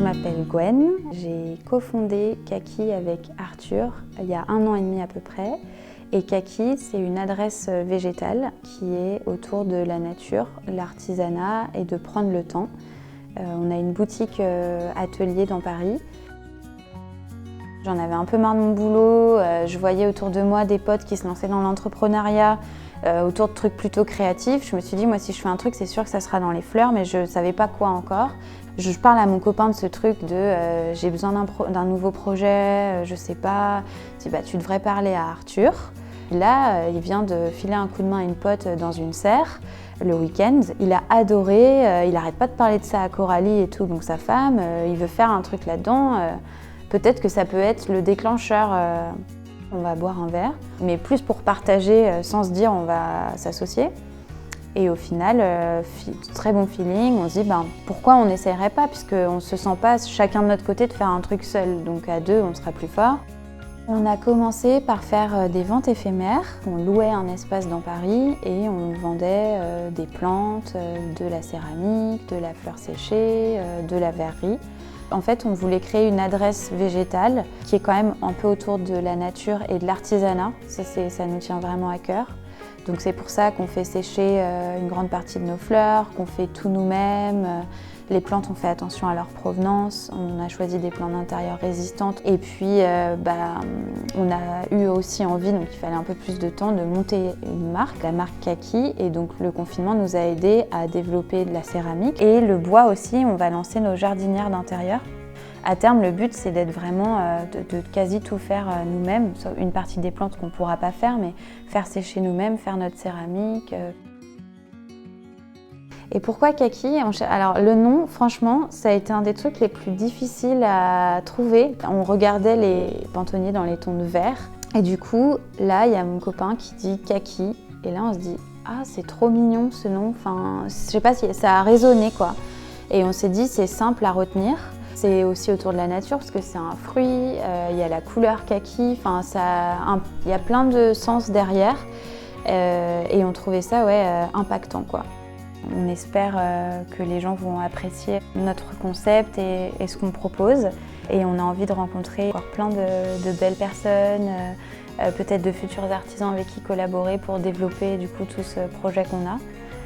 m'appelle Gwen, j'ai cofondé Kaki avec Arthur il y a 1 an et demi à peu près. Et Kaki, c'est une adresse végétale qui est autour de la nature, l'artisanat et de prendre le temps. On a une boutique atelier dans Paris. J'en avais un peu marre de mon boulot, je voyais autour de moi des potes qui se lançaient dans l'entrepreneuriat autour de trucs plutôt créatifs. Je me suis dit, moi si je fais un truc, c'est sûr que ça sera dans les fleurs, mais je ne savais pas quoi encore. Je parle à mon copain de ce truc de j'ai besoin d'un nouveau projet, je sais pas. Je dis, bah, tu devrais parler à Arthur. Là, il vient de filer un coup de main à une pote dans une serre le week-end. Il a adoré, il n'arrête pas de parler de ça à Coralie et tout, donc sa femme, il veut faire un truc là-dedans. Peut-être que ça peut être le déclencheur. On va boire un verre, mais plus pour partager sans se dire on va s'associer. Et au final, très bon feeling, on se dit pourquoi on n'essayerait pas, puisqu'on ne se sent pas chacun de notre côté de faire un truc seul, donc à deux on sera plus fort. On a commencé par faire des ventes éphémères. On louait un espace dans Paris et on vendait des plantes, de la céramique, de la fleur séchée, de la verrerie. En fait, on voulait créer une adresse végétale qui est quand même un peu autour de la nature et de l'artisanat. Ça nous tient vraiment à cœur. Donc c'est pour ça qu'on fait sécher une grande partie de nos fleurs, qu'on fait tout nous-mêmes. Les plantes, on fait attention à leur provenance. On a choisi des plantes d'intérieur résistantes. Et puis, on a eu aussi envie, donc il fallait un peu plus de temps, de monter une marque, la marque Kaki. Et donc le confinement nous a aidés à développer de la céramique. Et le bois aussi, on va lancer nos jardinières d'intérieur. À terme, le but, c'est d'être vraiment, de quasi tout faire nous-mêmes. Une partie des plantes qu'on ne pourra pas faire, mais faire sécher nous-mêmes, faire notre céramique. Et pourquoi Kaki? Alors le nom, franchement, ça a été un des trucs les plus difficiles à trouver. On regardait les pantonniers dans les tons de vert. Et du coup, là, il y a mon copain qui dit Kaki. Et là, on se dit, ah, c'est trop mignon ce nom. Enfin, je sais pas si ça a résonné, quoi. Et on s'est dit, c'est simple à retenir. C'est aussi autour de la nature parce que c'est un fruit, il y a la couleur kaki, il y a plein de sens derrière et on trouvait ça impactant, quoi. On espère que les gens vont apprécier notre concept et ce qu'on propose et on a envie de rencontrer encore plein de belles personnes, peut-être de futurs artisans avec qui collaborer pour développer du coup tout ce projet qu'on a.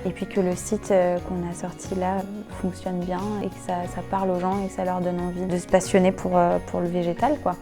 Et puis que le site qu'on a sorti là fonctionne bien et que ça parle aux gens et que ça leur donne envie de se passionner pour le végétal, quoi.